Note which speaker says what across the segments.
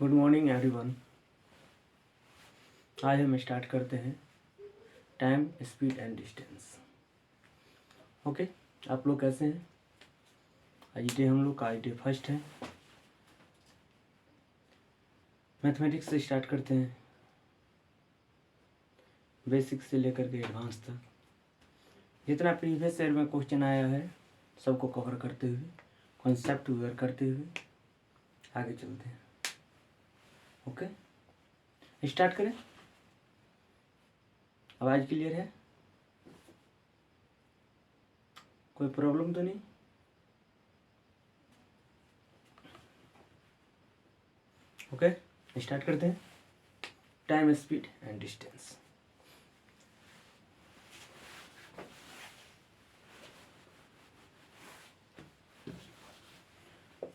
Speaker 1: Good morning everyone. आज हम start करते हैं time, speed and distance. Okay, आप लोग कैसे हैं? आज डे हम लोग का आज डे फर्स्ट है। मैथमेटिक्स से स्टार्ट करते हैं, बेसिक से लेकर के एडवांस तक। जितना प्रीवियस ईयर में क्वेश्चन आया है सबको कवर करते हुए, कॉन्सेप्ट क्लियर करते हुए आगे चलते हैं। ओके, स्टार्ट करें। आवाज़ क्लियर है? कोई प्रॉब्लम तो नहीं? ओके, स्टार्ट करते हैं। Time, speed and distance.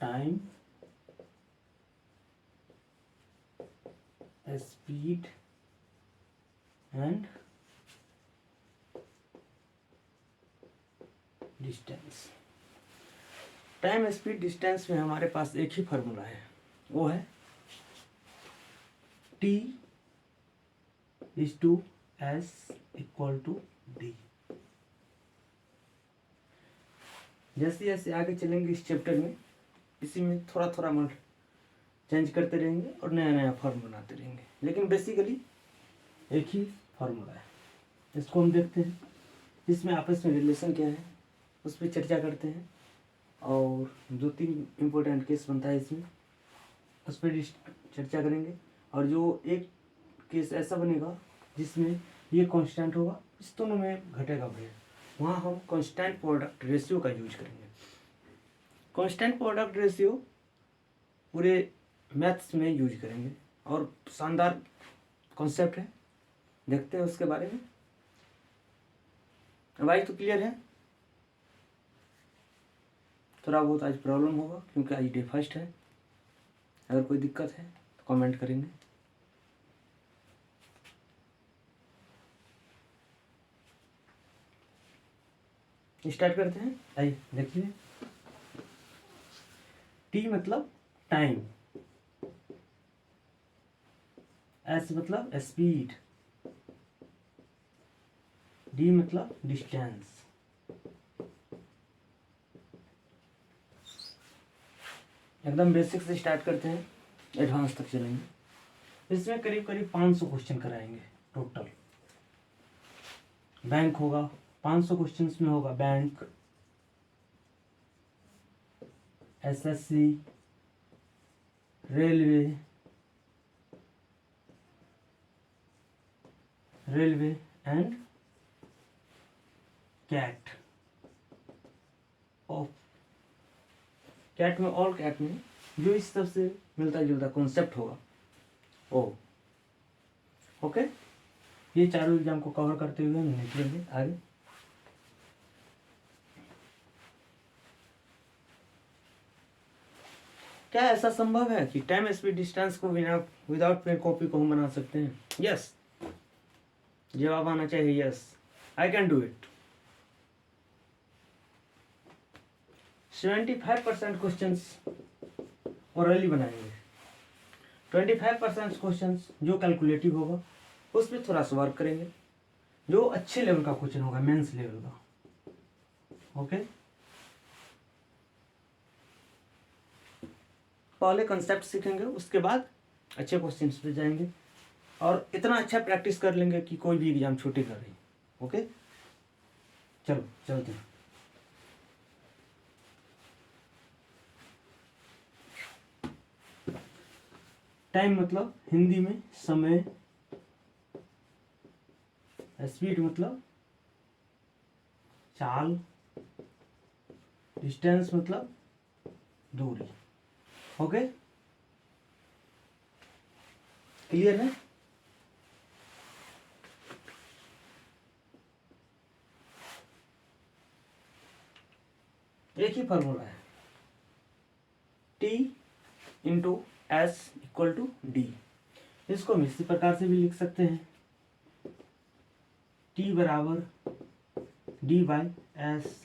Speaker 1: Time, speed and distance. Time, speed, distance में हमारे पास एक ही फार्मूला है, वो है T is to S equal to D. जैसे जैसे आगे चलेंगे इस चैप्टर में, इसी में थोड़ा थोड़ा हम चेंज करते रहेंगे और नया नया फॉर्म बनाते रहेंगे, लेकिन बेसिकली एक ही फार्मूला है। इसको हम देखते हैं, इसमें आपस में रिलेशन क्या है उस पर चर्चा करते हैं, और 2-3 इम्पोर्टेंट केस बनता है इसमें, उस पर चर्चा करेंगे। और जो एक केस ऐसा बनेगा जिसमें ये कांस्टेंट होगा, इस दोनों में घटेगा बढ़ेगा, वहाँ हम कांस्टेंट प्रोडक्ट रेशियो का यूज करेंगे। कांस्टेंट प्रोडक्ट रेशियो पूरे मैथ्स में यूज करेंगे और शानदार कॉन्सेप्ट है, देखते हैं उसके बारे में। आवाज़ तो क्लियर है? थोड़ा बहुत आज प्रॉब्लम होगा क्योंकि आज डे फर्स्ट है। अगर कोई दिक्कत है तो कमेंट करेंगे। स्टार्ट करते हैं। आइए देखिए, टी मतलब टाइम, एस मतलब स्पीड, डी मतलब डिस्टेंस। एकदम बेसिक से स्टार्ट करते हैं, एडवांस तक चलेंगे। इसमें करीब करीब 500 क्वेश्चन कराएंगे टोटल। बैंक होगा, 500 क्वेश्चंस में होगा bank, SSC, railway and CAT. Of CAT में, ऑल कैट में जो इस सब से मिलता जुलता कॉन्सेप्ट होगा ओ। ओके, ये चारों एग्जाम को कवर करते हुए हम निकलेंगे आगे। क्या ऐसा संभव है कि टाइम, स्पीड, डिस्टेंस को बिना विदाउट पेन कॉपी को हम बना सकते हैं? यस, जवाब आना चाहिए yes, I can do it. 75% questions orally बनाएंगे, 25% क्वेश्चंस जो कैलकुलेटिव होगा उस पर थोड़ा सा वर्क करेंगे, जो अच्छे लेवल का क्वेश्चन होगा, मेंस लेवल का। ओके, पहले कंसेप्ट सीखेंगे, उसके बाद अच्छे क्वेश्चंस पे जाएंगे और इतना अच्छा प्रैक्टिस कर लेंगे कि कोई भी एग्जाम छूटेगा नहीं। ओके, चलो चलते हैं। टाइम मतलब हिंदी में समय, स्पीड मतलब चाल, डिस्टेंस मतलब दूरी। ओके, क्लियर है? एक ही फॉर्मूला है, T into S equal to D. इसको हम इसी प्रकार से भी लिख सकते हैं, T बराबर डी बाई एस।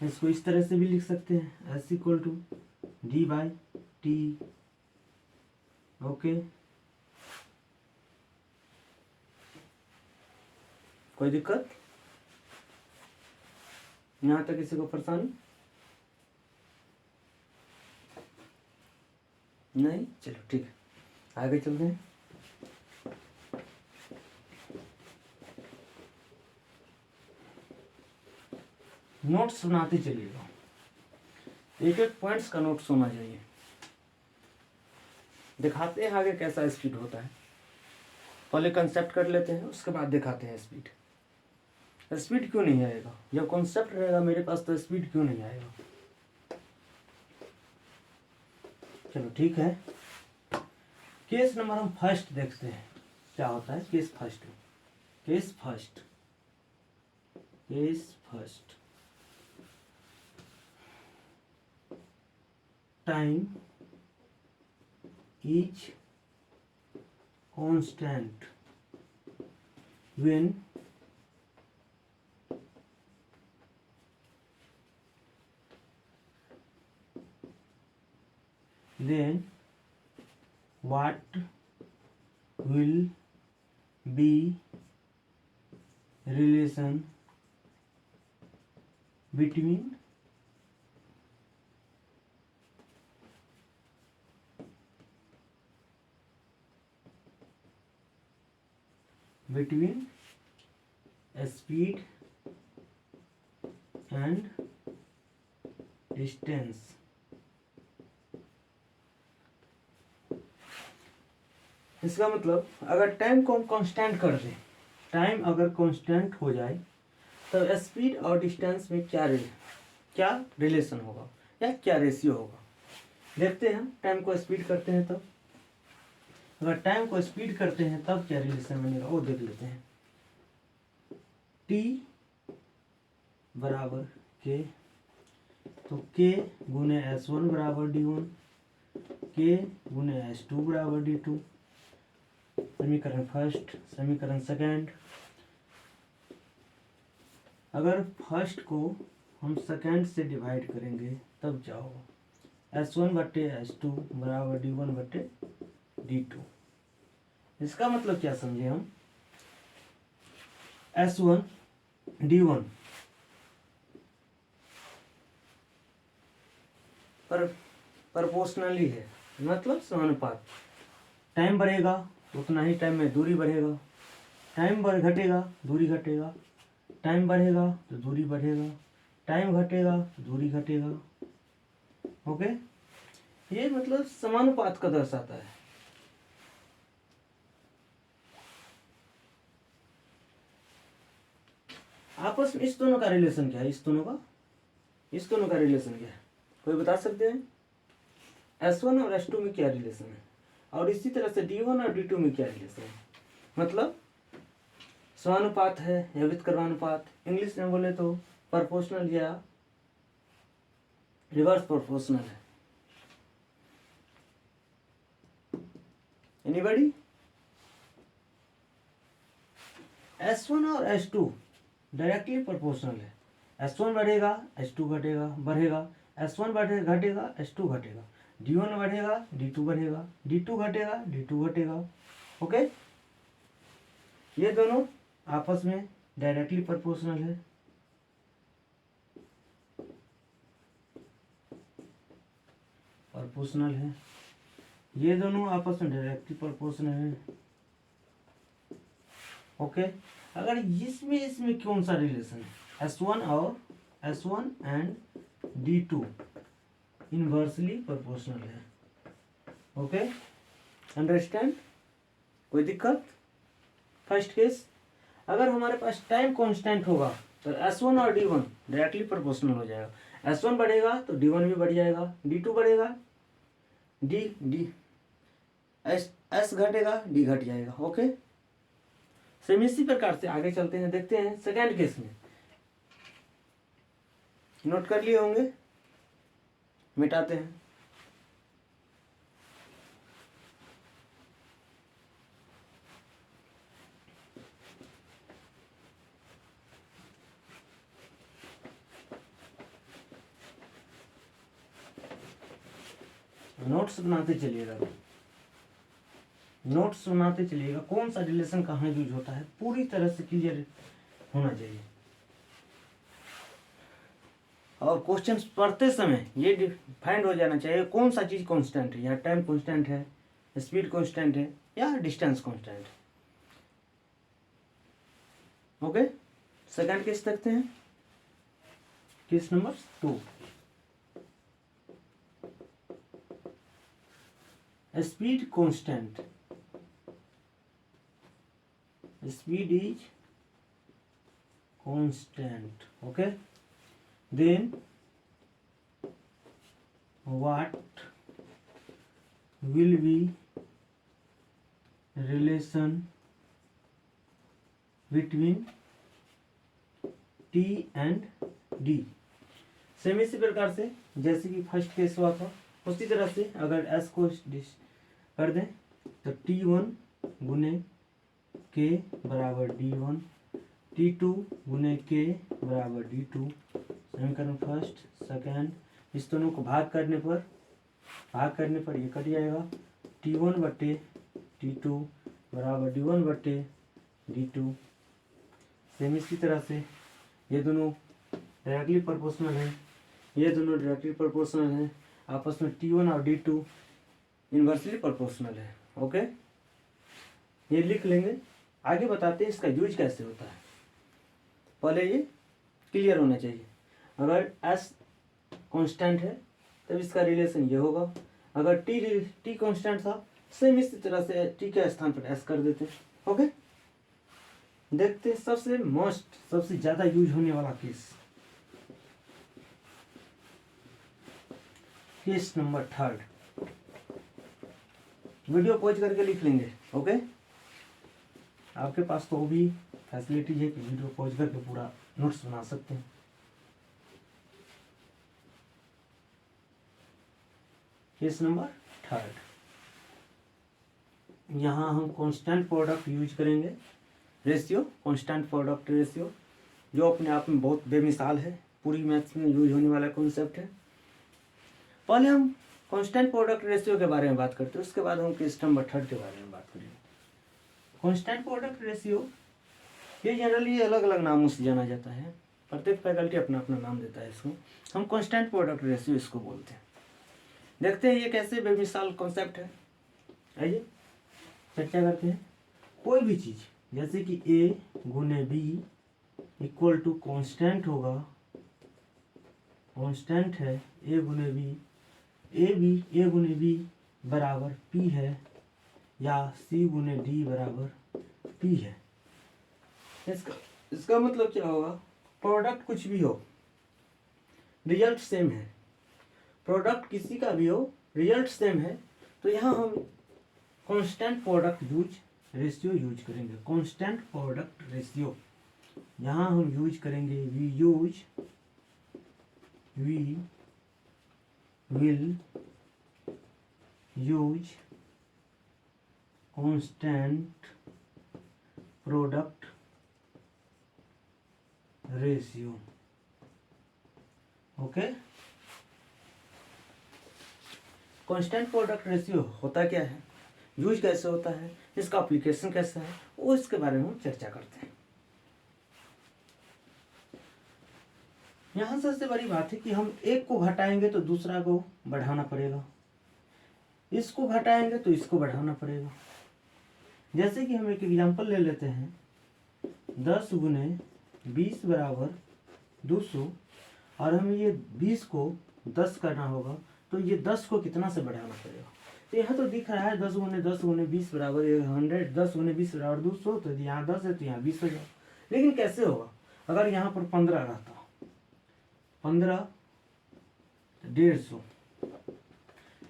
Speaker 1: इसको इस तरह से भी लिख सकते हैं, S equal to D by T. Okay, कोई दिक्कत यहाँ तक? किसी को परेशानी नहीं? चलो ठीक है, आगे चलते हैं। नोट्स बनाते चलिएगा, एक एक पॉइंट्स का नोट्स होना चाहिए। दिखाते हैं आगे कैसा स्पीड होता है, पहले कंसेप्ट कर लेते हैं, उसके बाद दिखाते हैं स्पीड। स्पीड क्यों नहीं आएगा? जब कॉन्सेप्ट रहेगा मेरे पास तो स्पीड क्यों नहीं आएगा? चलो ठीक है, केस नंबर हम फर्स्ट देखते हैं क्या होता है। Case first, case first, case first, time is constant when then what will be relation between speed and distance? इसका मतलब अगर टाइम को हम कांस्टेंट कर दें, टाइम अगर कांस्टेंट हो जाए तो स्पीड और डिस्टेंस में क्या रिलेशन होगा या क्या रेशियो होगा? देखते हैं, टाइम को स्पीड करते हैं तब, अगर टाइम को स्पीड करते हैं तब क्या रिलेशन बनेगा वो देख लेते हैं। टी बराबर के, तो के गुने S1 बराबर D1, के गुने S2 बराबर D2। समीकरण फर्स्ट, समीकरण सेकेंड। अगर फर्स्ट को हम सेकेंड से डिवाइड करेंगे तब क्या होगा? S1 बट्टे S2 बराबर D1 बट्टे D2। इसका मतलब क्या समझे हम? S1 D1 पर प्रोपोर्शनली है, मतलब समानुपात। टाइम बढ़ेगा उतना ही टाइम में दूरी बढ़ेगा, टाइम घटेगा दूरी घटेगा, टाइम बढ़ेगा तो दूरी बढ़ेगा, टाइम घटेगा तो दूरी घटेगा। ओके, ये मतलब समानुपात का दर्शाता है। आपस में इस दोनों का रिलेशन क्या है? इस दोनों का रिलेशन क्या है? कोई बता सकते हैं? S1 और S2 में क्या रिलेशन है, और इसी तरह से D1 और D2 में क्या रिलेशन है? मतलब समानुपात है या व्युत्क्रमानुपात, इंग्लिश में बोले तो प्रोपोर्शनल या रिवर्स प्रोपोर्शनल है। एनीबॉडी? S1 और S2 डायरेक्टली प्रोपोर्शनल है। S1 बढ़ेगा S2 घटेगा, बढ़ेगा S1 घटेगा S2 घटेगा, D1 बढ़ेगा D2 बढ़ेगा, D2 घटेगा D2 घटेगा। ओके, ये दोनों आपस में डायरेक्टली प्रोपोर्शनल है। प्रोपोर्शनल है, ये दोनों आपस में डायरेक्टली प्रोपोर्शनल है। ओके, अगर इसमें कौन सा रिलेशन है? S1 and D2 inversely proportional है। Okay, understand? कोई दिक्कत? फर्स्ट केस, अगर हमारे पास टाइम कांस्टेंट होगा तो S1 और D1 डायरेक्टली प्रोपोर्शनल हो जाएगा। S1 बढ़ेगा तो D1 भी बढ़ जाएगा, D2 बढ़ेगा S घटेगा D घट जाएगा। ओके, सेम इसी प्रकार से आगे चलते हैं, देखते हैं सेकेंड केस में। नोट कर लिए होंगे, मिटाते हैं। नोट्स बनाते चलिएगा, नोट्स बनाते चलिएगा। कौन सा रिलेशन कहाँ यूज होता है पूरी तरह से क्लियर होना चाहिए। और क्वेश्चन पढ़ते समय ये फाइंड हो जाना चाहिए कौन सा चीज़ कांस्टेंट है, या टाइम कांस्टेंट है, स्पीड कांस्टेंट है, या डिस्टेंस कांस्टेंट है। ओके, सेकंड केस देखते हैं, case number 2। Speed constant, speed is constant, okay, then what will be relation between T and D। Same इसी प्रकार से जैसे कि फर्स्ट केस हुआ था उसी तरह से अगर S को कर दें तो T1 गुने के बराबर D1, T2 गुने के बराबर D2। समीकरण फर्स्ट सेकेंड, इस दोनों को भाग करने पर ये कट जाएगा। T1 बटे T2 बराबर D1 बटे D2। सेम इसी तरह से ये दोनों डायरेक्टली प्रोपोर्शनल है, ये दोनों डायरेक्टली प्रोपोर्शनल है, आपस में T1 और D2 इन्वर्सली प्रोपोर्शनल है। ओके, ये लिख लेंगे। आगे बताते हैं इसका यूज कैसे होता है। पहले ये क्लियर होना चाहिए। अगर S कांस्टेंट है तब इसका रिलेशन ये होगा। अगर T कांस्टेंट था सेम इसी तरह से T के स्थान पर S कर देते हैं। ओके, देखते हैं सबसे ज़्यादा यूज होने वाला केस नंबर 3। वीडियो पॉज करके लिख लेंगे। ओके, आपके पास तो वो भी फैसिलिटी है कि वीडियो पॉज करके पूरा नोट्स बना सकते हैं। केस नंबर 3, यहाँ हम कांस्टेंट प्रोडक्ट यूज करेंगे, रेशियो, कांस्टेंट प्रोडक्ट रेशियो, जो अपने आप में बहुत बेमिसाल है, पूरी मैथ्स में यूज होने वाला कॉन्सेप्ट है। पहले हम कांस्टेंट प्रोडक्ट रेशियो के बारे में बात करते हैं, उसके बाद हम केस नंबर 3 के बारे में बात करेंगे। कांस्टेंट प्रोडक्ट रेशियो ये जनरली अलग अलग नामों से जाना जाता है, प्रत्येक फैकल्टी अपना अपना नाम देता है इसको। हम कांस्टेंट प्रोडक्ट रेशियो इसको बोलते हैं। देखते हैं ये कैसे बेमिसाल कॉन्सेप्ट है। आइए चर्चा करते हैं। कोई भी चीज़ जैसे कि A गुने B इक्वल टू कांस्टेंट होगा, कांस्टेंट है A गुने B, A गुने B बराबर P है, या C गुने D बराबर P है। इसका मतलब क्या होगा, प्रोडक्ट कुछ भी हो रिजल्ट सेम है, प्रोडक्ट किसी का भी हो रिजल्ट सेम है, तो यहाँ हम कांस्टेंट प्रोडक्ट रेशियो यूज करेंगे। कांस्टेंट प्रोडक्ट रेशियो यहाँ हम यूज करेंगे, we will use constant product ratio. Okay, constant product ratio होता क्या है, यूज कैसे होता है, इसका एप्लीकेशन कैसा है, वो इसके बारे में हम चर्चा करते हैं। यहाँ सबसे बड़ी बात है कि हम एक को घटाएंगे तो दूसरा को बढ़ाना पड़ेगा, इसको घटाएंगे तो इसको बढ़ाना पड़ेगा। जैसे कि हम एक एग्जांपल ले लेते हैं, 10 गुने 20 बराबर 200, और हमें ये 20 को 10 करना होगा, तो ये 10 को कितना से बढ़ाना पड़ेगा। तो यहाँ तो दिख रहा है 10 गुने 20 बराबर 100, 10 गुने 20 बराबर 200, तो यहाँ 10 है तो यहाँ 20 हो जाए। लेकिन कैसे होगा, अगर यहाँ पर 15 रहता, 15 150,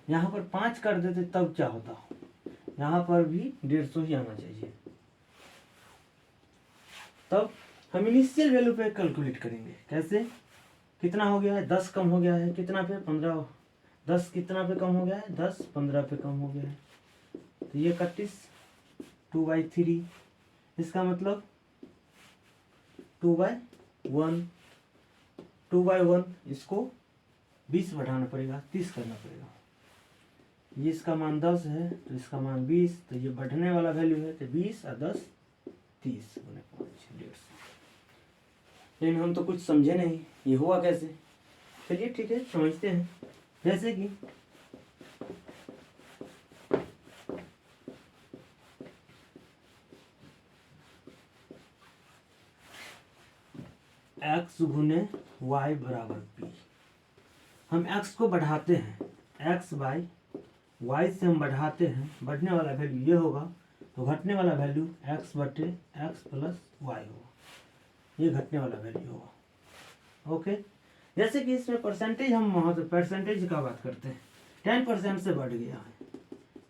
Speaker 1: यहाँ पर 5 कर देते तब क्या होता, यहाँ पर भी 150 ही आना चाहिए। तब हम इनिशियल वैल्यू पे कैलकुलेट करेंगे, कैसे, कितना हो गया है, 10 कम हो गया है, कितना पे 15, 10 कितना पे कम हो गया है, 10 15 पे कम हो गया है, तो ये 31 2/3, इसका मतलब 2/1, 2/1, इसको 20 बढ़ाना पड़ेगा, 30 करना पड़ेगा। ये इसका मान 10 है तो इसका मान 20, तो ये बढ़ने वाला वैल्यू है, तो 20 और 10 30 गुने 5 150। लेकिन हम तो कुछ समझे नहीं ये हुआ कैसे। चलिए ठीक है, समझते हैं। जैसे कि x गुने y बराबर p। हम x को बढ़ाते हैं, x बाई y से हम बढ़ाते हैं, बढ़ने वाला वैल्यू ये होगा, तो घटने वाला वैल्यू x बटे x प्लस y होगा, ये घटने वाला वैल्यू होगा। ओके, जैसे कि इसमें परसेंटेज, हम वहाँ से परसेंटेज का बात करते हैं, 10% से बढ़ गया है,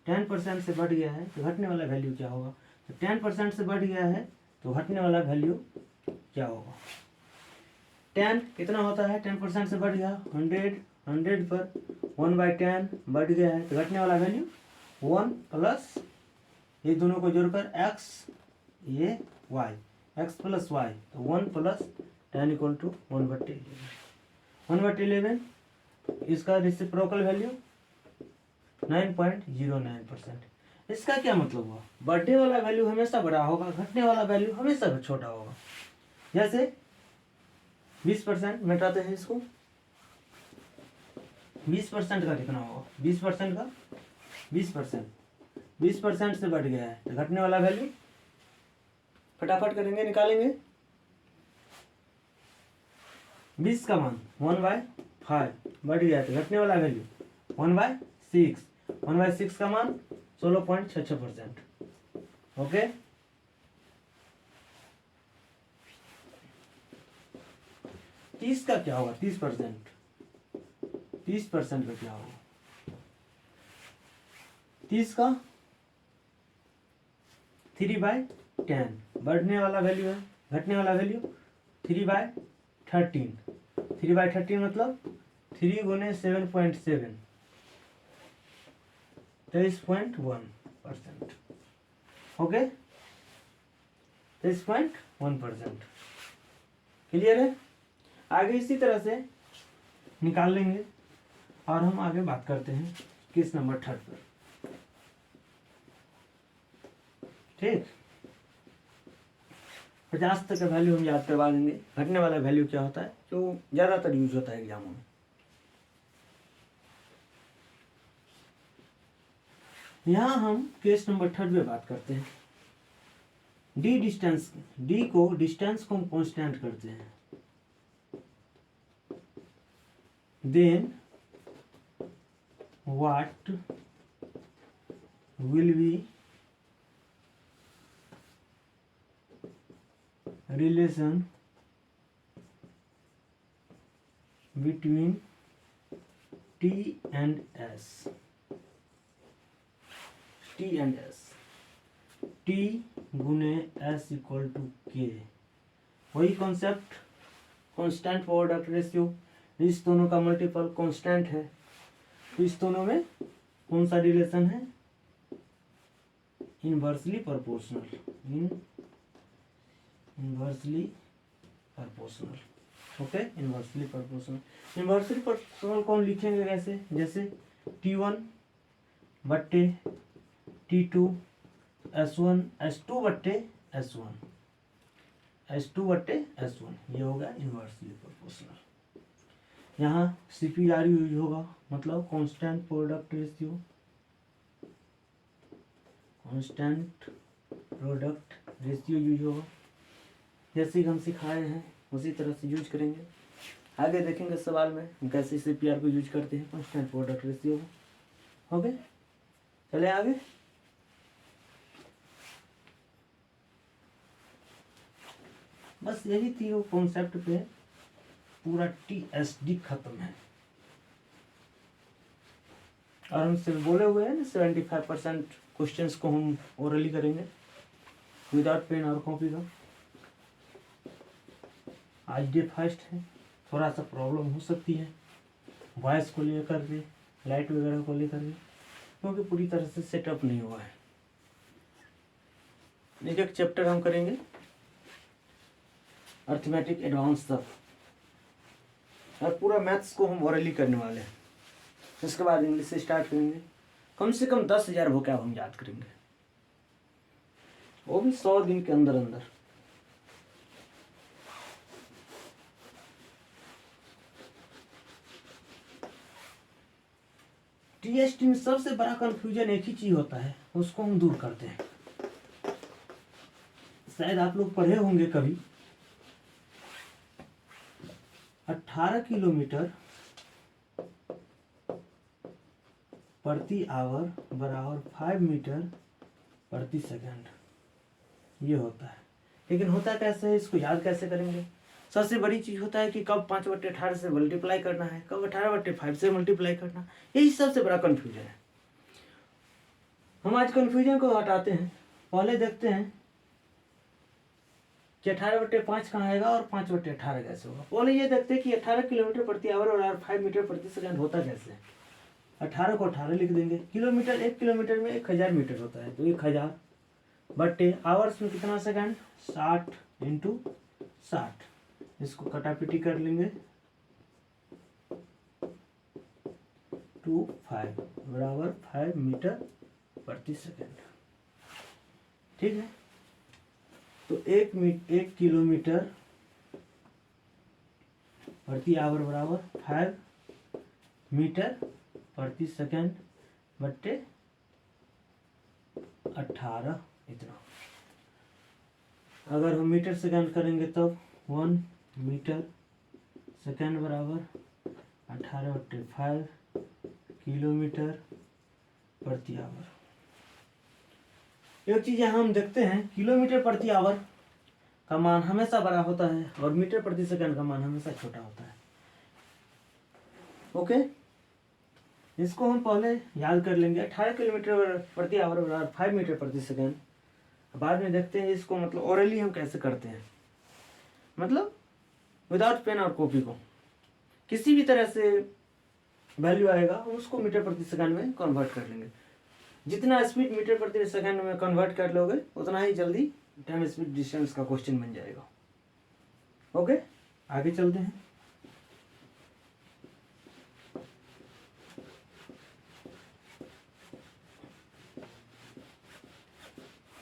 Speaker 1: 10% से बढ़ गया है तो घटने वाला वैल्यू क्या होगा। तो 10% से बढ़ गया है तो घटने वाला वैल्यू क्या होगा। 10 कितना होता है, 10% से बढ़ गया 100, 100 पर 1/10 बढ़ गया है तो घटने वाला वैल्यू 1 प्लस ये दोनों को जोड़कर x, ये y, x प्लस y, तो 1 प्लस 10 इक्वल टू 1/11। 1/11 इसका रेसिप्रोकल वैल्यू 9.09%। इसका क्या मतलब हुआ, बढ़ने वाला वैल्यू हमेशा बड़ा होगा, घटने वाला वैल्यू हमेशा छोटा होगा। जैसे 20% मिटाते हैं इसको, 20% का कितना होगा, 20% का 20% से बढ़ गया है तो घटने वाला वैल्यू फटाफट करेंगे, निकालेंगे। 20 का मान 1/5 बढ़ गया है तो घटने वाला वैल्यू 1/6, 1/6 का मान 16.66%। ओके, 30 का क्या होगा, 30% का क्या होगा, 30 का 3/10 बढ़ने वाला वैल्यू है, घटने वाला वैल्यू 3/13, 3/13 मतलब 3 गुने 7.7, 23.1%। ओके, 23.1%। क्लियर है। आगे इसी तरह से निकाल लेंगे और हम आगे बात करते हैं किस नंबर 3 पर। ठीक, 50 तक का वैल्यू हम याद करवा देंगे। घटने वाला वैल्यू क्या होता है जो ज़्यादातर यूज होता है एग्जामों में। यहाँ हम केस नंबर 3 पे बात करते हैं। डी को डिस्टेंस को हम कांस्टेंट करते हैं, then what will be relation between T and S? T गुने S इक्वल टू K, वही कॉन्सेप्ट, कांस्टेंट प्रोडक्ट रेशियो, इस दोनों का मल्टीपल कांस्टेंट है तो इस दोनों में कौन सा रिलेशन है, inversely proportional, inversely proportional. Okay, inversely proportional कौन लिखेंगे कैसे, जैसे T1 बट्टे T2 S1 S2 बट्टे S1 ये होगा इनवर्सली प्रोपोर्शनल। यहाँ CPR यूज होगा, मतलब कांस्टेंट प्रोडक्ट रेशियो, यूज होगा। जैसे कि हम सिखाए हैं उसी तरह से यूज करेंगे। आगे देखेंगे सवाल में हम कैसे CPR को यूज करते हैं, कांस्टेंट प्रोडक्ट रेशियो को। ओके, चले आगे। बस यही थी वो कॉन्सेप्ट पे पूरा TSD खत्म है। और हमसे बोले हुए हैं 75% क्वेश्चंस को हम ओरली करेंगे विदाउट पेन और कॉपी का। आज डे फर्स्ट है, थोड़ा सा प्रॉब्लम हो सकती है वॉइस को लेकर के, लाइट वगैरह को लेकर के, क्योंकि पूरी तरह से सेटअप नहीं हुआ है। एक एक चैप्टर हम करेंगे अर्थमेटिक एडवांस तक, और पूरा मैथ्स को हम ओरली करने वाले हैं। इसके बाद इंग्लिश से स्टार्ट करेंगे, कम से कम 10,000 वोकैब हम याद करेंगे, वो भी 100 दिन के अंदर अंदर। टीएसटी में सबसे बड़ा कंफ्यूजन एक ही चीज होता है, उसको हम दूर करते हैं। शायद आप लोग पढ़े होंगे कभी 18 किलोमीटर प्रति आवर बराबर 5 मीटर प्रति सेकंड, ये होता है। लेकिन होता कैसे है, इसको याद कैसे करेंगे? सबसे बड़ी चीज होता है कि कब 5/18 से मल्टीप्लाई करना है, कब 18/5 से मल्टीप्लाई करना, यही सबसे बड़ा कंफ्यूजन है। हम आज कंफ्यूजन को हटाते हैं, पहले देखते हैं कि 18/5 कहाँ आएगा और 5/18 कैसे होगा। पहले ये देखते हैं कि 18 किलोमीटर प्रति आवर और 5 मीटर प्रति सेकंड होता कैसे है। 18 को 18 लिख देंगे। किलोमीटर, 1 किलोमीटर में 1000 मीटर होता है, तो 1000 बटे आवर्स में कितना सेकंड, 60 इंटू 60। इसको कटापिटी कर लेंगे, 25 बराबर 5 मीटर प्रति सेकंड। ठीक है, तो 1 किलोमीटर प्रति आवर बराबर 5 मीटर प्रति सेकंड बट्टे 18, इतना। अगर हम मीटर सेकंड करेंगे तब 1 मीटर सेकंड बराबर 18/5 किलोमीटर प्रति आवर। एक चीज यहाँ हम देखते हैं, किलोमीटर प्रति आवर का मान हमेशा बड़ा होता है और मीटर प्रति सेकंड का मान हमेशा छोटा होता है। ओके, इसको हम पहले याद कर लेंगे। 18 किलोमीटर प्रति आवर बराबर 5 मीटर प्रति सेकंड। बाद में देखते हैं इसको मतलब ओरली हम कैसे करते हैं, मतलब विदाउट पेन और कॉपी को किसी भी तरह से वैल्यू आएगा हम उसको मीटर प्रति सेकंड में कन्वर्ट कर लेंगे। जितना स्पीड मीटर प्रति सेकंड में कन्वर्ट कर लोगे उतना ही जल्दी टाइम स्पीड डिस्टेंस का क्वेश्चन बन जाएगा। ओके, आगे चलते हैं।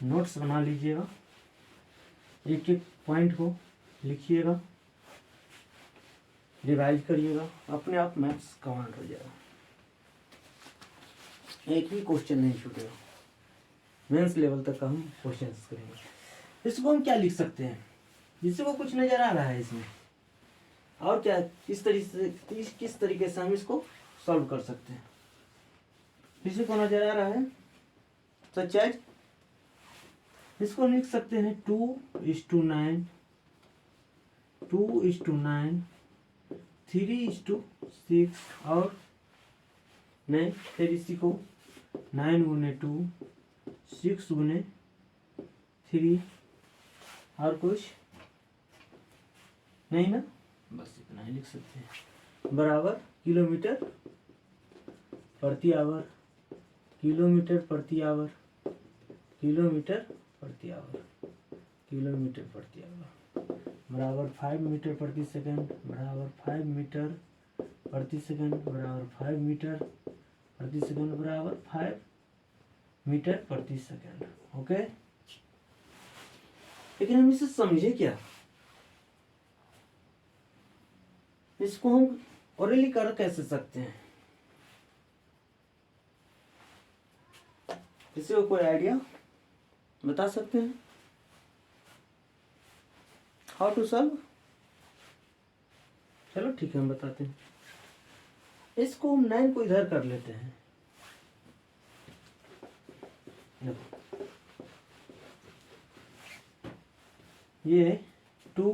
Speaker 1: नोट्स बना लीजिएगा, एक एक पॉइंट को लिखिएगा, रिवाइज करिएगा, अपने आप मैथ्स कमांड हो जाएगा। एक भी क्वेश्चन नहीं छूटेगा। मेंस लेवल तक का हम क्वेश्चंस करेंगे। इसको हम क्या लिख सकते हैं, जिससे को कुछ नजर आ रहा है इसमें, और क्या किस तरीके से हम इसको सॉल्व कर सकते हैं। किसी को नजर आ रहा है सच एज इसको लिख सकते हैं 2:9, 2:9, 3:6 और नहीं, फिर इसी को 9 × 2, 6 × 3 और कुछ नहीं ना, बस इतना ही लिख सकते हैं। बराबर किलोमीटर प्रति आवर, किलोमीटर प्रति आवर, किलोमीटर प्रति आवर, किलोमीटर प्रति आवर बराबर 5 मीटर प्रति सेकंड बराबर 5 मीटर प्रति सेकंड बराबर 5 मीटर प्रति सेकंड बराबर 5 मीटर प्रति सेकंड। ओके, लेकिन हम इसे समझे क्या, इसको हम ओरली कर कैसे सकते हैं? किसी को कोई आइडिया बता सकते हैं हाउ टू सॉल्व? चलो ठीक है, हम बताते हैं। इसको हम 9 को इधर कर लेते हैं। देखो ये 2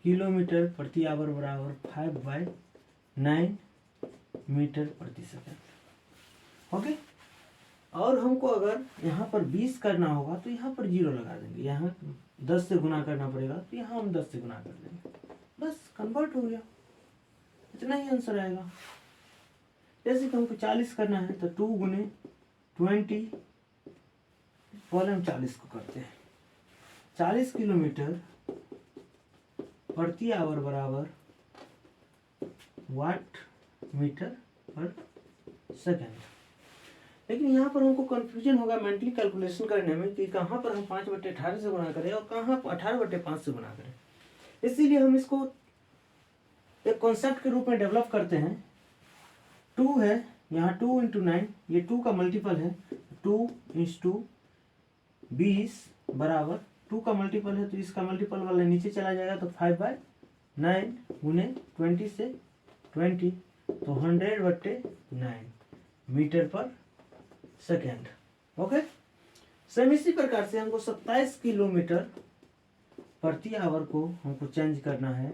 Speaker 1: किलोमीटर प्रति आवर बराबर 5/9 मीटर प्रति सेकंड। ओके, और हमको अगर यहाँ पर 20 करना होगा तो यहाँ पर 0 लगा देंगे। यहाँ 10 से गुना करना पड़ेगा तो यहाँ हम 10 से गुना कर देंगे, बस कन्वर्ट हो गया। इतना ही आंसर आएगा। जैसे कि हमको 40 करना है तो 2 × 20, पहले हम 40 को करते हैं। 40 किलोमीटर प्रति आवर बराबर वाट मीटर पर सेकंड। लेकिन यहाँ पर हमको कन्फ्यूजन होगा मेंटली कैलकुलेशन करने में कि कहाँ पर हम 5/18 से गुणा करें और कहाँ 18/5 से गुणा करें। इसीलिए हम इसको एक कॉन्सेप्ट के रूप में डेवलप करते हैं। 2 है यहाँ, 2 × 9, ये 2 का मल्टीपल है, 2 × 20 बराबर 2 का मल्टीपल है तो इसका मल्टीपल वाला नीचे चला जाएगा तो 5/9 गुने 20 से 20 तो 100/9 मीटर पर सेकेंड। ओके, सेम इसी प्रकार से हमको 27 किलोमीटर प्रति आवर को हमको चेंज करना है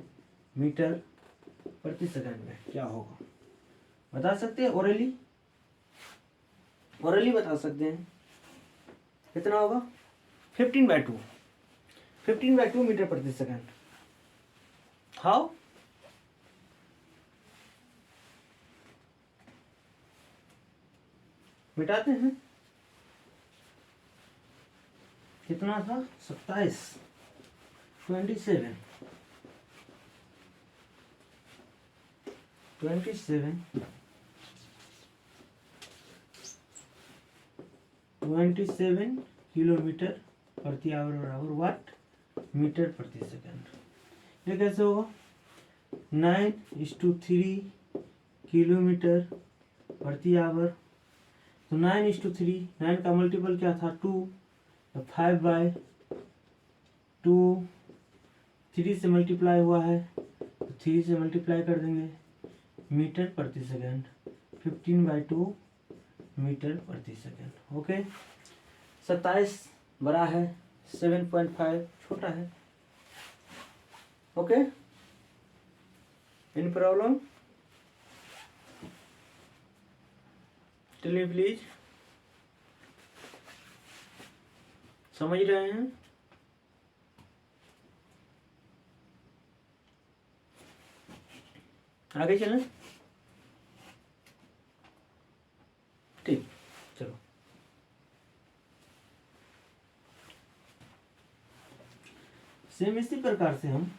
Speaker 1: मीटर प्रति सेकंड में। क्या होगा बता सकते हैं? ओरली बता सकते हैं कितना होगा? 15/2 मीटर प्रति सेकंड। हाउ? मिटाते हैं। कितना था? 27 27 किलोमीटर प्रति आवर बराबर वाट मीटर प्रति सेकंड। ये कैसे होगा? 9:3 किलोमीटर प्रति आवर, तो 9:3, 9 का मल्टीपल क्या था? 2, तो 5/2, 3 से मल्टीप्लाई हुआ है तो 3 से मल्टीप्लाई कर देंगे, मीटर प्रति सेकंड, 15/2 मीटर प्रति सेकंड। ओके, 27 बड़ा है, 7.5 छोटा है। Okay, any problem? Tell me please. समझ रहे हैं? आगे चलें? ठीक, चलो। सेम इसी प्रकार से हम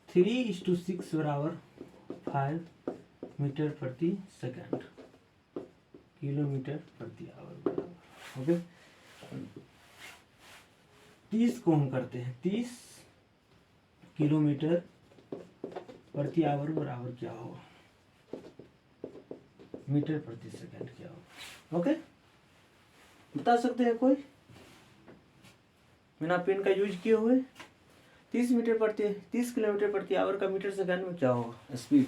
Speaker 1: थ्री 3:6 बराबर 5 मीटर प्रति सेकंड, किलोमीटर प्रति आवर बराबर। ओके, 30 को हम करते हैं, 30 किलोमीटर प्रति आवर बराबर क्या होगा? मीटर प्रति सेकंड क्या होगा? ओके, बता सकते हैं कोई बिना पेन का यूज किए हुए? 30 किलोमीटर प्रति आवर का मीटर सेकंड में क्या होगा? स्पीड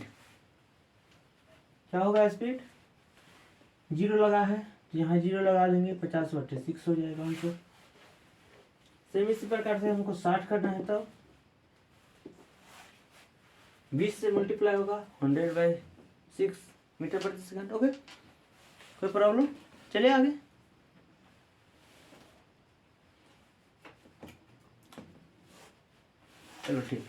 Speaker 1: क्या होगा? स्पीड 0 लगा है, यहाँ 0 लगा देंगे, 50/6 हो जाएगा हमको। सेम इसी प्रकार से हमको 60 करना है, तब 20 से मल्टीप्लाई होगा, 100/6 मीटर प्रति सेकंड। ओके, कोई प्रॉब्लम? चलिए आगे। चलो ठीक,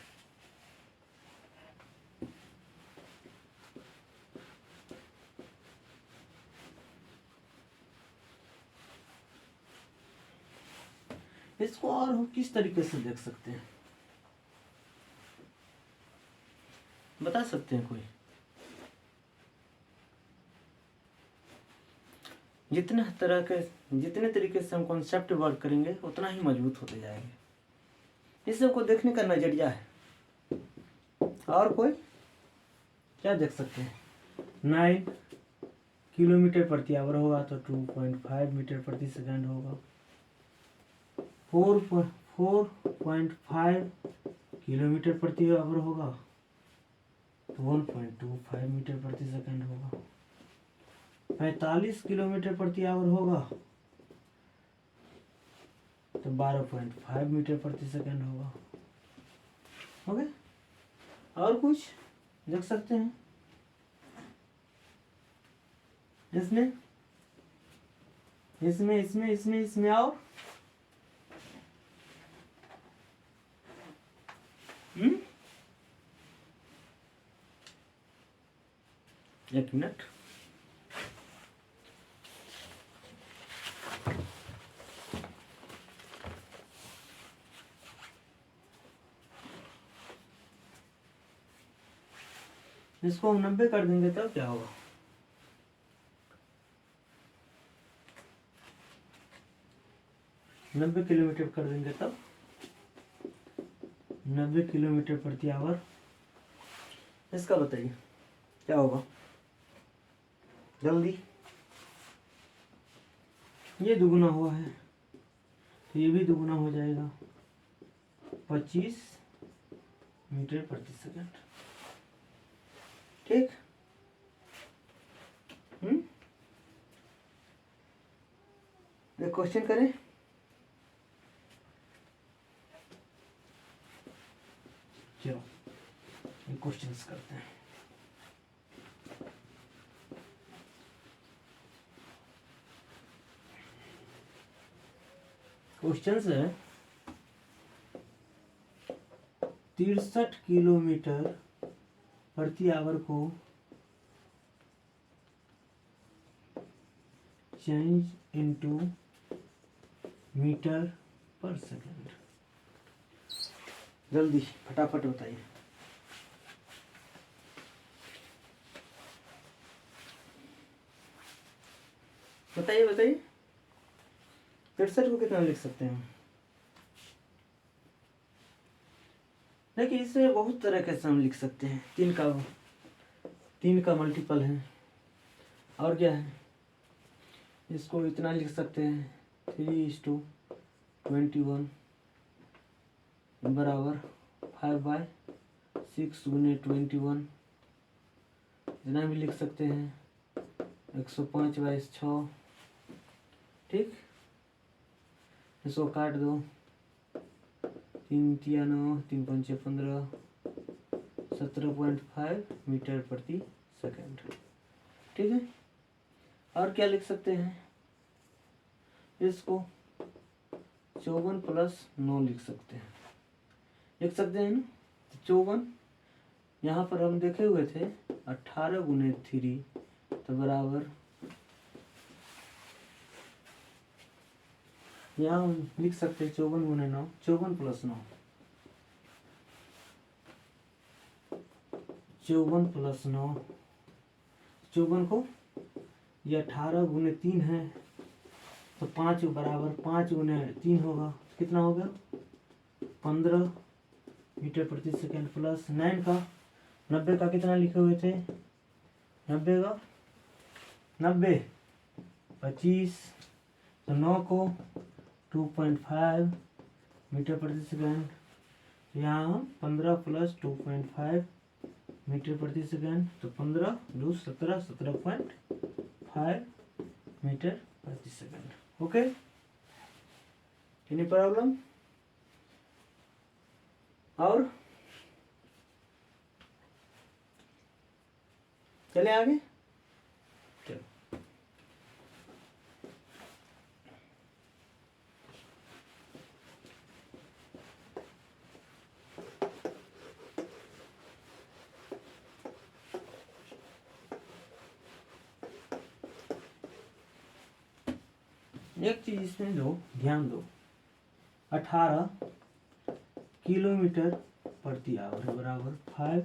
Speaker 1: इसको और हम किस तरीके से देख सकते हैं? बता सकते हैं कोई? जितने तरीके से हम कॉन्सेप्ट वर्क करेंगे उतना ही मजबूत होते जाएंगे। इस सबको देखने का नजरिया है। और कोई क्या देख सकते हैं? 9 किलोमीटर प्रति आवर होगा तो 2.5 मीटर प्रति सेकंड होगा। 4.5 किलोमीटर प्रति आवर होगा तो 1.25 मीटर प्रति सेकंड होगा। 45 किलोमीटर प्रति आवर होगा तो 12.5 मीटर प्रति सेकंड होगा। ओके, और कुछ देख सकते हैं इसमें और एक मिनट। इसको हम 90 कर देंगे तब क्या होगा? 90 किलोमीटर कर देंगे तब 90 किलोमीटर प्रति आवर। इसका बताइए क्या होगा जल्दी। ये दुगुना हुआ है तो ये भी दुगुना हो जाएगा, 25 मीटर प्रति सेकंड। ठीक। एक क्वेश्चन करें। चलो क्वेश्चंस करते हैं। क्वेश्चंस है 63 किलोमीटर प्रति आवर को चेंज इनटू मीटर पर सेकंड। जल्दी फटाफट बताइए। बताइए बताइए 63 को कितना लिख सकते हैं? देखिए इसमें बहुत तरह के हम लिख सकते हैं। 3 का मल्टीपल है और क्या है, इसको इतना लिख सकते हैं 3:21 बराबर 5/6 गुने 21। इतना भी लिख सकते हैं 105/6। ठीक, इसको काट दो, 3 × 9 3 × 5 15 17.5 मीटर प्रति सेकंड। ठीक है, और क्या लिख सकते हैं, इसको 54 + 9 लिख सकते हैं ना। 54 यहाँ पर हम देखे हुए थे 18 × 3 तो बराबर, यहाँ हम लिख सकते हैं 54 × 9, 54 + 9, 54 + 9, 54 को ये 18 × 3 है तो 5 बराबर 5 × 3 होगा, कितना हो गया 15 मीटर प्रति सेकंड प्लस 9 का 90 का कितना लिखे हुए थे, 90 का 25 तो 9 को 2.5 मीटर प्रति सेकंड, यहाँ हम 15 + 2.5 मीटर प्रति सेकंड तो 15 × 2 = 17 17.5 मीटर प्रति सेकंड। Okay, any problem? और चले आगे। चलो एक चीज इसमें ध्यान दो, 18 किलोमीटर प्रति आवर बराबर 5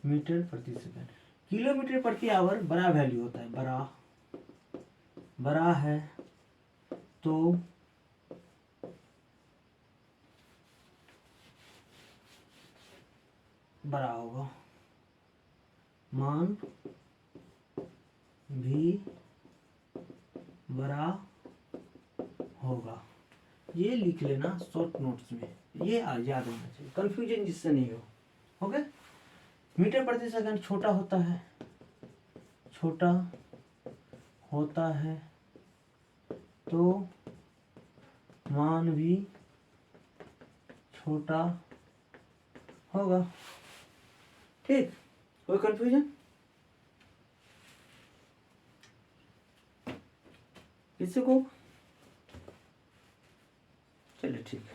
Speaker 1: मीटर प्रति सेकंड। किलोमीटर प्रति आवर बड़ा वैल्यू होता है, बड़ा है तो बड़ा होगा, मान भी बड़ा होगा। ये लिख लेना शॉर्ट नोट्स में, ये याद होना चाहिए, कंफ्यूजन जिससे नहीं हो। ओके, मीटर प्रति सेकंड छोटा होता है तो मान भी छोटा होगा। ठीक, कोई कंफ्यूजन? किसी को? चलिए ठीक है।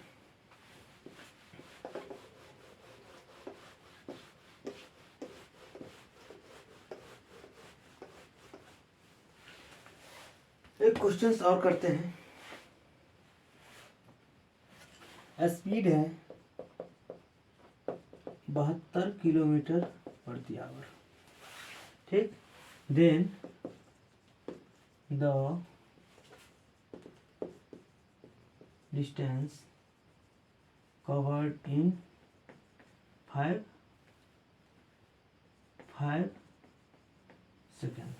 Speaker 1: एक क्वेश्चन और करते हैं। स्पीड है 72 किलोमीटर प्रति आवर। ठीक, then the distance covered in 5 second.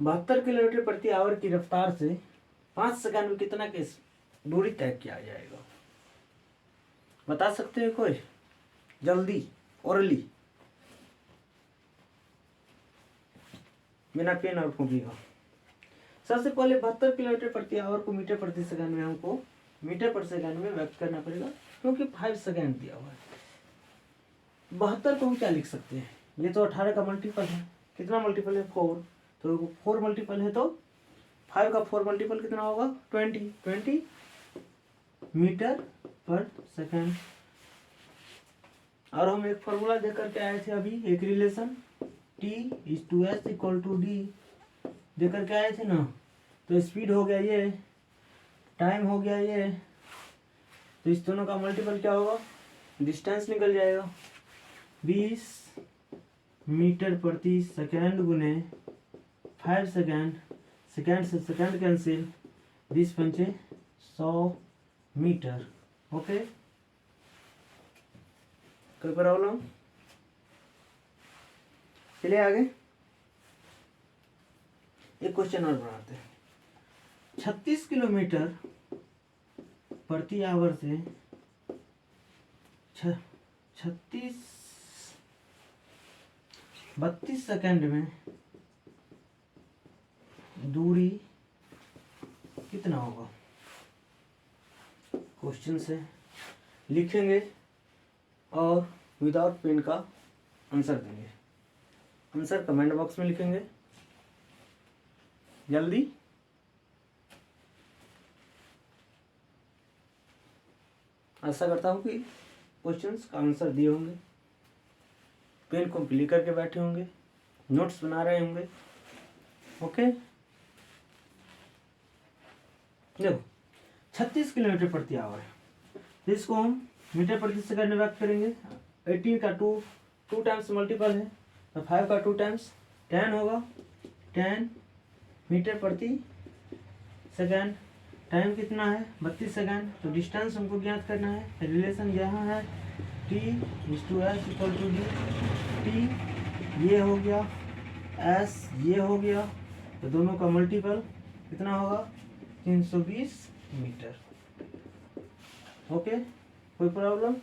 Speaker 1: बहत्तर किलोमीटर प्रति आवर की रफ्तार से 5 सेकंड में कितना की दूरी तय किया जाएगा? बता सकते हैं कोई? जल्दी, ओरली, बिना पेन और कॉपी का। सबसे पहले 72 किलोमीटर प्रति आवर को मीटर प्रति सेकंड में हमको मीटर पर सेकंड में व्यक्त करना पड़ेगा, क्योंकि 5 सेकंड दिया हुआ है। 72 को हम क्या लिख सकते हैं? ये तो 18 का मल्टीपल है। कितना मल्टीपल है? 4। तो 4 मल्टीपल है तो 5 का 4 मल्टीपल कितना होगा? 20 मीटर पर सेकंड। और हम एक फॉर्मूला देख करके आए थे अभी, एक रिलेशन T/S = D दे करके आए थे ना। तो स्पीड हो गया ये, टाइम हो गया ये, तो इस दोनों का मल्टीपल क्या होगा? डिस्टेंस निकल जाएगा। 20 मीटर प्रति सेकंड गुने 5 सेकंड, सेकंड से सेकंड कैंसिल, 20 पंचे 100 मीटर। ओके, कोई प्रॉब्लम? चलिए आगे एक क्वेश्चन और बनाते हैं। 36 किलोमीटर प्रति आवर से 32 सेकंड में दूरी कितना होगा? क्वेश्चन से लिखेंगे और विदाउट पेन का आंसर देंगे। आंसर कमेंट बॉक्स में लिखेंगे जल्दी। आशा करता हूँ कि क्वेश्चंस का आंसर दिए होंगे, पेन को लेकर के बैठे होंगे, नोट्स बना रहे होंगे। ओके, देखो 36 किलोमीटर प्रति आवर है, तो इसको हम मीटर प्रति सेकंड में व्यक्त करेंगे। 18 का 2 टाइम्स मल्टीपल है, तो 5 का 2 टाइम्स 10 होगा। 10 मीटर प्रति सेकंड। टाइम कितना है? 32 सेकंड। तो डिस्टेंस हमको ज्ञात करना है। रिलेशन यहाँ है T/S = D। T ये हो गया, S ये हो गया, तो दोनों का मल्टीपल कितना होगा? 320 मीटर। ओके, कोई प्रॉब्लम?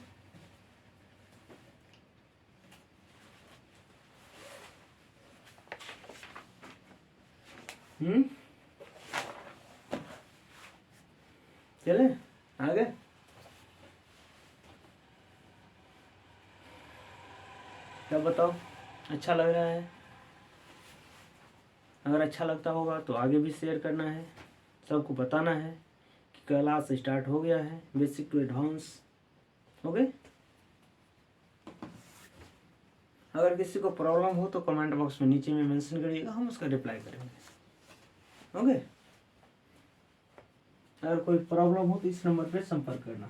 Speaker 1: चले आगे। क्या बताओ, अच्छा लग रहा है? अगर अच्छा लगता होगा तो आगे भी शेयर करना है, सबको बताना है कि क्लास स्टार्ट हो गया है, बेसिक टू एडवांस। ओके, अगर किसी को प्रॉब्लम हो तो कमेंट बॉक्स में नीचे में मेंशन करिएगा, हम उसका रिप्लाई करेंगे। ओके, अगर कोई प्रॉब्लम हो तो इस नंबर पे संपर्क करना।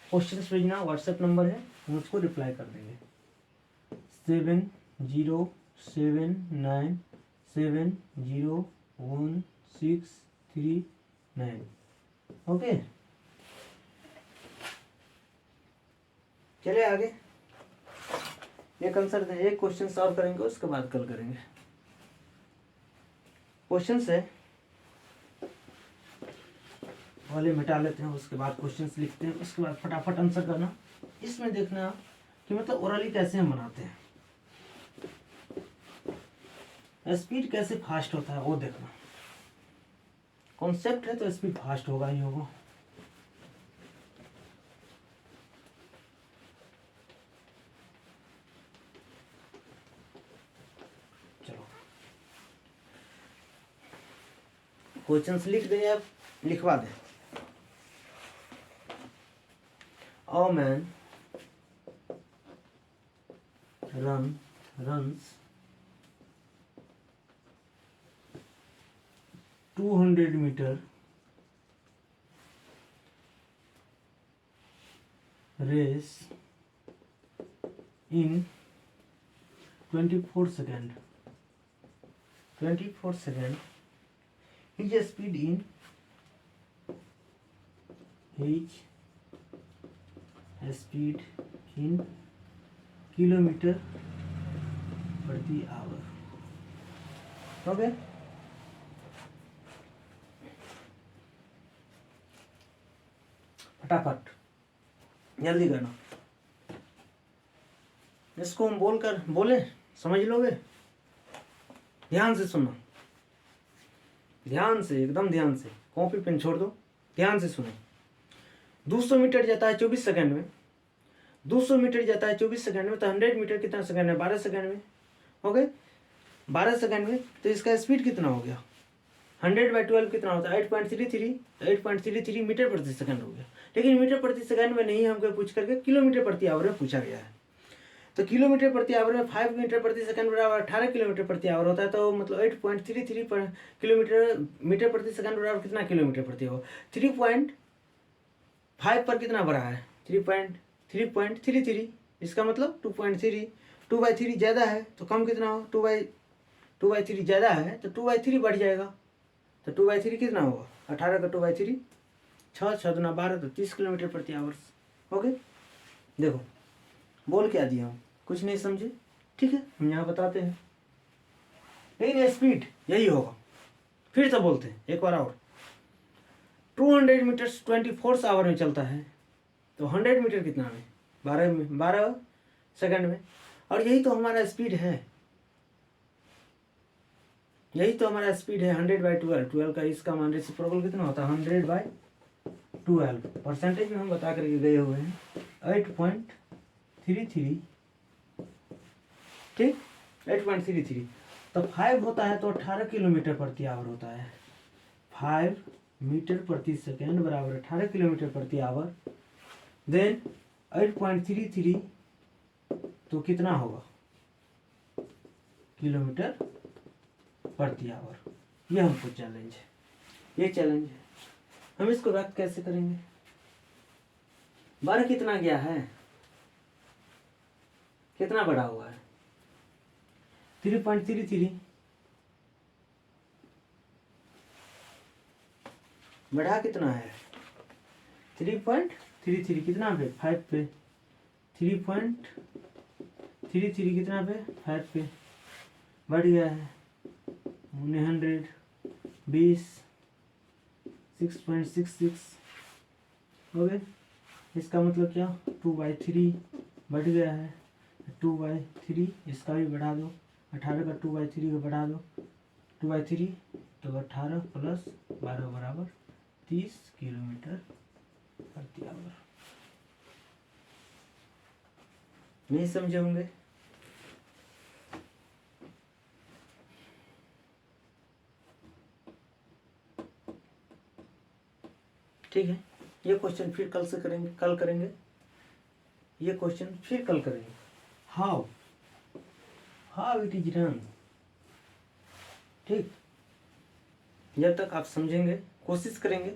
Speaker 1: क्वेश्चन भेजना, व्हाट्सएप नंबर है, हम उसको रिप्लाई कर देंगे। 7079701639। ओके, चलिए आगे। एक आंसर दें, एक क्वेश्चन सॉल्व करेंगे, उसके बाद कल करेंगे। क्वेश्चन से वाले मिटा लेते हैं, उसके बाद क्वेश्चंस लिखते हैं, उसके बाद फटाफट आंसर करना। इसमें देखना कि मतलब ओरली कैसे हम बनाते हैं, स्पीड कैसे फास्ट होता है वो देखना। कॉन्सेप्ट है तो स्पीड फास्ट होगा ही होगा। चलो क्वेश्चंस लिख दे, आप लिखवा दे। A man runs 200 meter race in 24 second, 24 second, his speed in kilometre प्रति आवर। ओके, फटाफट जल्दी करना। इसको हम बोले समझ लोगे? ध्यान से सुनना, ध्यान से, एकदम ध्यान से, कॉपी पेन छोड़ दो, ध्यान से सुनो। 200 मीटर जाता है 24 सेकंड में, 200 मीटर जाता है 24 सेकंड में, तो 100 मीटर कितना सेकंड है? 12 सेकंड में। ओके, 12 सेकंड में, तो इसका स्पीड कितना हो गया? 100/12 कितना होता है? 8.33, 8.33 मीटर प्रति सेकंड हो गया। लेकिन मीटर प्रति सेकंड में नहीं हमको पूछ करके किलोमीटर प्रति आवर में पूछा गया है। तो किलोमीटर प्रति आवर में 5 मीटर प्रति सेकंड बराबर 18 किलोमीटर प्रति आवर होता है। तो मतलब 8.33 पर किलोमीटर, मीटर प्रति सेकंड बराबर कितना किलोमीटर प्रति आवर? 3.5 पर कितना बढ़ा है? 3.33। इसका मतलब 2.3, 2/3 ज़्यादा है तो कम कितना हो? 2/3 ज़्यादा है तो 2/3 बढ़ जाएगा। तो 2/3 कितना होगा? 18 का 2/3, 6 6 दूना 12, तो 30 किलोमीटर प्रति आवर। ओके, देखो बोल क्या दिया हूँ, कुछ नहीं समझे? ठीक है, हम यहाँ बताते हैं। लेकिन स्पीड यही होगा। फिर से बोलते हैं एक बार और। 200 मीटर्स 24 आवर में चलता है, तो 100 मीटर कितना में? 12 सेकंड में। और यही तो हमारा स्पीड है, यही तो हमारा स्पीड है। 100/12, 12 का इसका मान रेसिप्रोकल कितना होता है? 100/12। परसेंटेज में हम बता करके गए हुए हैं 8.33, ठीक, 8.33। तो 5 होता है तो 18 किलोमीटर प्रति आवर होता है। 5 मीटर प्रति सेकेंड बराबर 18 किलोमीटर प्रति आवर। देन 8.33 तो कितना होगा? किलोमीटर प्रति आवर। ये हमको चैलेंज है, ये चैलेंज है। हम इसको व्यक्त कैसे करेंगे? 12 कितना गया है? कितना बढ़ा हुआ है? 3.33 बढ़ा कितना है? 3.33 कितना पे? 5 पे। 3.33 कितना पे? 5 पे बढ़ गया है। 120, 6.66 हो गए। इसका मतलब क्या? 2/3 बढ़ गया है। 2/3 इसका भी बढ़ा दो, 18 का 2/3 का बढ़ा दो, 2/3 तो 18 प्लस 12 बराबर 30 किलोमीटर प्रति आवर। नहीं समझे होंगे? ठीक है, ये क्वेश्चन फिर कल से करेंगे, कल करेंगे। ये क्वेश्चन फिर कल करेंगे। How it is done. ठीक, जब तक आप समझेंगे, कोशिश करेंगे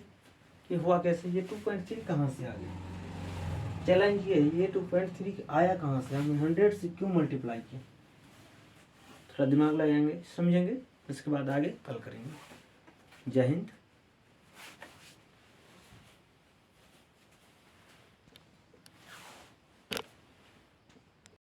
Speaker 1: कि हुआ कैसे। ये 2.3 कहाँ से आ गया? चैलेंज ये 2.3 आया कहाँ से? हमने 100 से क्यों मल्टीप्लाई किया? थोड़ा दिमाग लगाएंगे, समझेंगे, उसके बाद आगे कल करेंगे। जय हिंद।